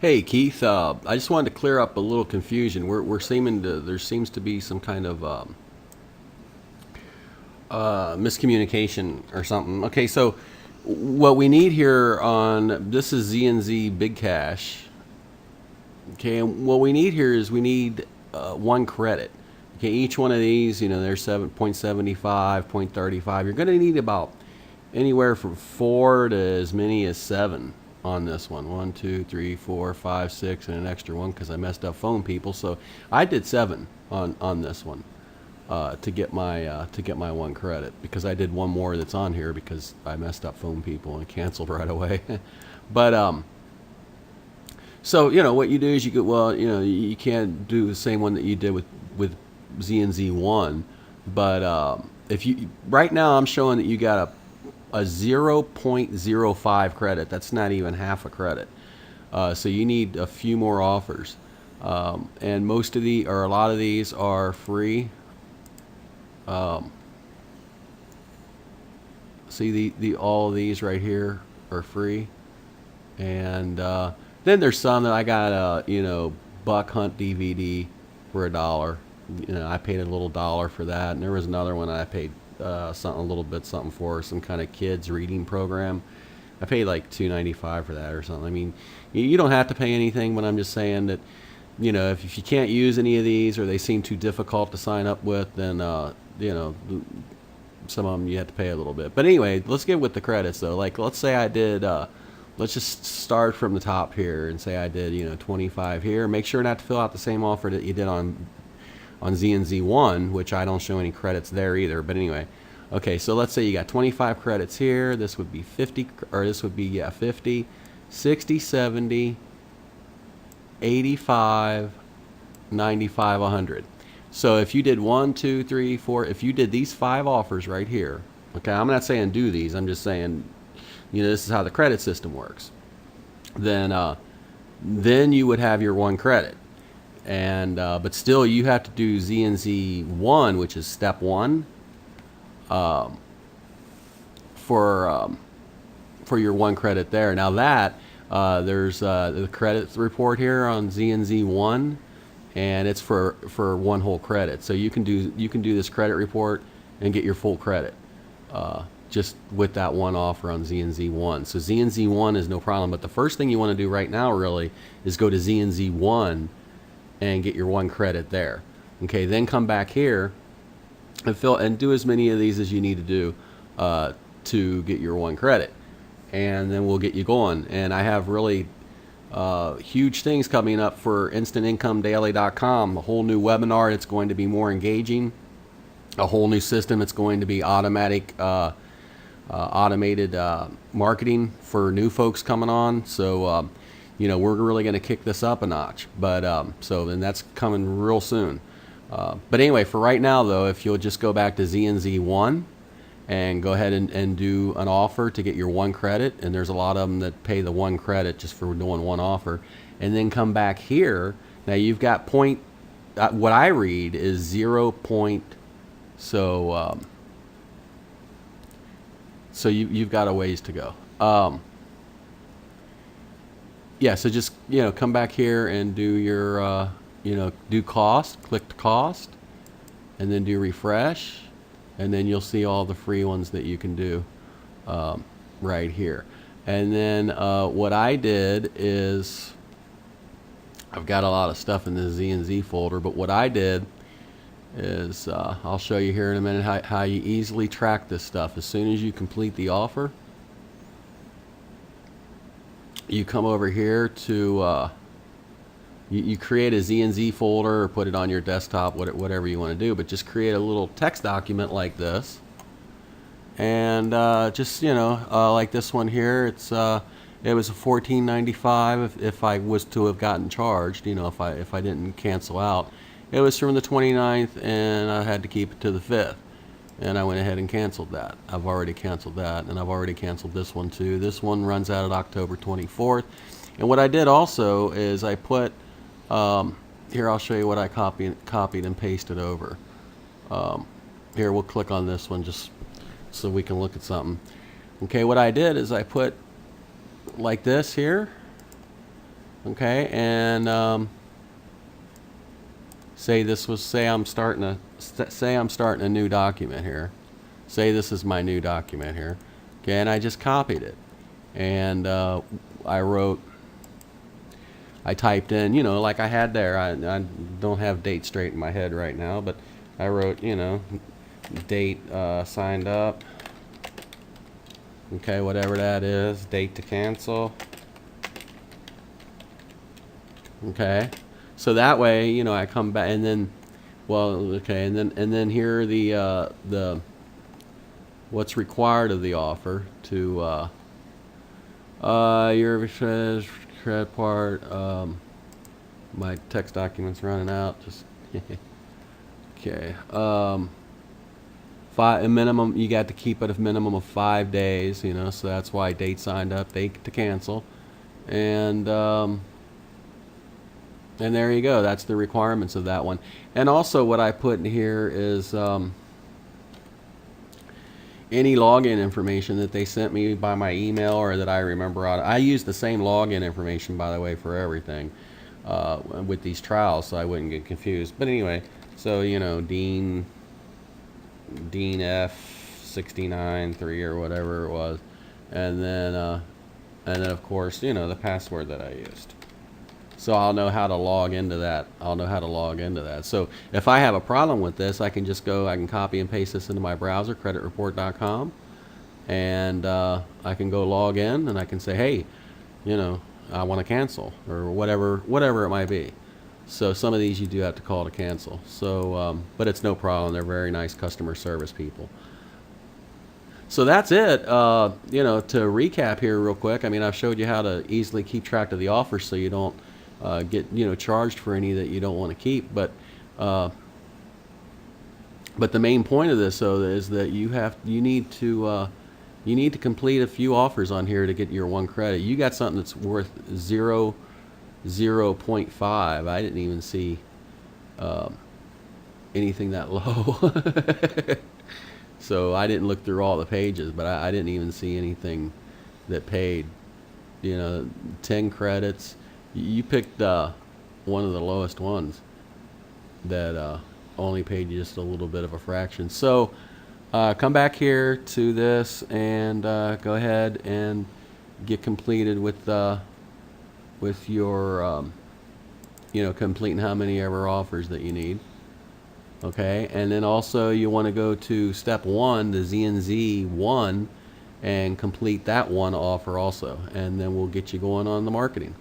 Hey Keith, I just wanted to clear up a little confusion. We're seeming to there seems to be some kind of miscommunication or something. Okay, so what we need here on this is Z&Z Big Cash. Okay, and what we need here is we need one credit. Okay, each one of these, they're 7.75, 0.35. You're going to need about anywhere from 4 to as many as 7 on this one. 1, 2, 3, 4, 5, 6, and an extra one because I messed up phone people. So I did 7 on this one to get my one credit because I did one more that's on here because I messed up phone people and canceled right away. But so what you do is you go, well, you can't do the same one that you did with Z&Z one, but if you right now I'm showing that you got a 0.05 credit. That's not even half a credit. So you need a few more offers, and most of the or a lot of these are free. See the all of these right here are free, and then there's some that I got a buck hunt DVD for $1. I paid a little dollar for that, and there was another one I paid something a little bit something for, some kind of kids reading program. I paid like $2.95 for that or something. I mean, you don't have to pay anything, but I'm just saying that if you can't use any of these or they seem too difficult to sign up with, then some of them you have to pay a little bit. But anyway, let's get with the credits though. Like let's say I did let's just start from the top here and say I did 25 here. Make sure not to fill out the same offer that you did on Z&Z one, which I don't show any credits there either. But anyway, okay, so let's say you got 25 credits here. This would be 50, or this would be 50, 60, 70, 85, 95, 100. So if you did 1, 2, 3, 4, if you did these 5 offers right here, okay, I'm not saying do these. I'm just saying, this is how the credit system works. Then you would have your one credit, and but still you have to do Z&Z one, which is step 1, for your one credit there. Now that there's the credit report here on Z&Z one, and it's for one whole credit. So you can do this credit report and get your full credit just with that one offer on Z&Z one. So Z&Z one is no problem. But the first thing you want to do right now really is go to Z&Z one and get your one credit there. Okay, then come back here and do as many of these as you need to do to get your one credit, and then we'll get you going. And I have really huge things coming up for InstantIncomeDaily.com. A whole new webinar that's going to be more engaging. A whole new system that's going to be automated marketing for new folks coming on. So we're really going to kick this up a notch. But so then that's coming real soon. But anyway, for right now though, if you'll just go back to Z&Z one and go ahead and do an offer to get your one credit, and there's a lot of them that pay the one credit just for doing one offer, and then come back here. Now you've got point, what I read is 0 point, so you've got a ways to go. Yeah, so just come back here and do your do cost, click to cost, and then do refresh, and then you'll see all the free ones that you can do right here. And then what I did is, I've got a lot of stuff in the Z&Z folder, but what I did is I'll show you here in a minute how you easily track this stuff. As soon as you complete the offer, you come over here to you create a Z&Z folder or put it on your desktop, whatever you want to do, but just create a little text document like this, and just like this one here. It was a $14.95 if I was to have gotten charged, if I didn't cancel out. It was from the 29th, and I had to keep it to the 5th, and I went ahead and canceled that. I've already canceled that, and I've already canceled this one too. This one runs out at October 24th. And what I did also is I put here, I'll show you what I copied and pasted over. Here, we'll click on this one just so we can look at something. Okay, what I did is I put like this here, Okay, and say I'm starting a new document here. Say this is my new document here. Okay, and I just copied it, and I typed in, like I had there. I don't have date straight in my head right now, but I wrote, date signed up. Okay, whatever that is, date to cancel. Okay, so that way, I come back and then, okay, and then here are the what's required of the offer to your credit part. My text document's running out. Just okay. A minimum, you got to keep it a minimum of 5 days. So that's why date signed up, date to cancel, and there you go. That's the requirements of that one. And also what I put in here is any login information that they sent me by my email or that I remember. I use the same login information, by the way, for everything with these trials, so I wouldn't get confused. But anyway, so, Dean F693 or whatever it was. And then of course, the password that I used. So I'll know how to log into that. So if I have a problem with this, I can copy and paste this into my browser, creditreport.com, and I can go log in and I can say, hey, I want to cancel or whatever it might be. So some of these you do have to call to cancel. So, but it's no problem. They're very nice customer service people. So that's it. To recap here real quick, I've showed you how to easily keep track of the offers so you don't get charged for any that you don't want to keep. But the main point of this, though, is that you need to complete a few offers on here to get your 1 credit. You got something that's worth 0.5. I didn't even see anything that low. So I didn't look through all the pages, but I didn't even see anything that paid 10 credits. You picked one of the lowest ones that only paid you just a little bit of a fraction. So come back here to this and go ahead and get completed with your completing how many ever offers that you need. Okay, and then also you want to go to step 1, the ZNZ 1, and complete that one offer also, and then we'll get you going on the marketing.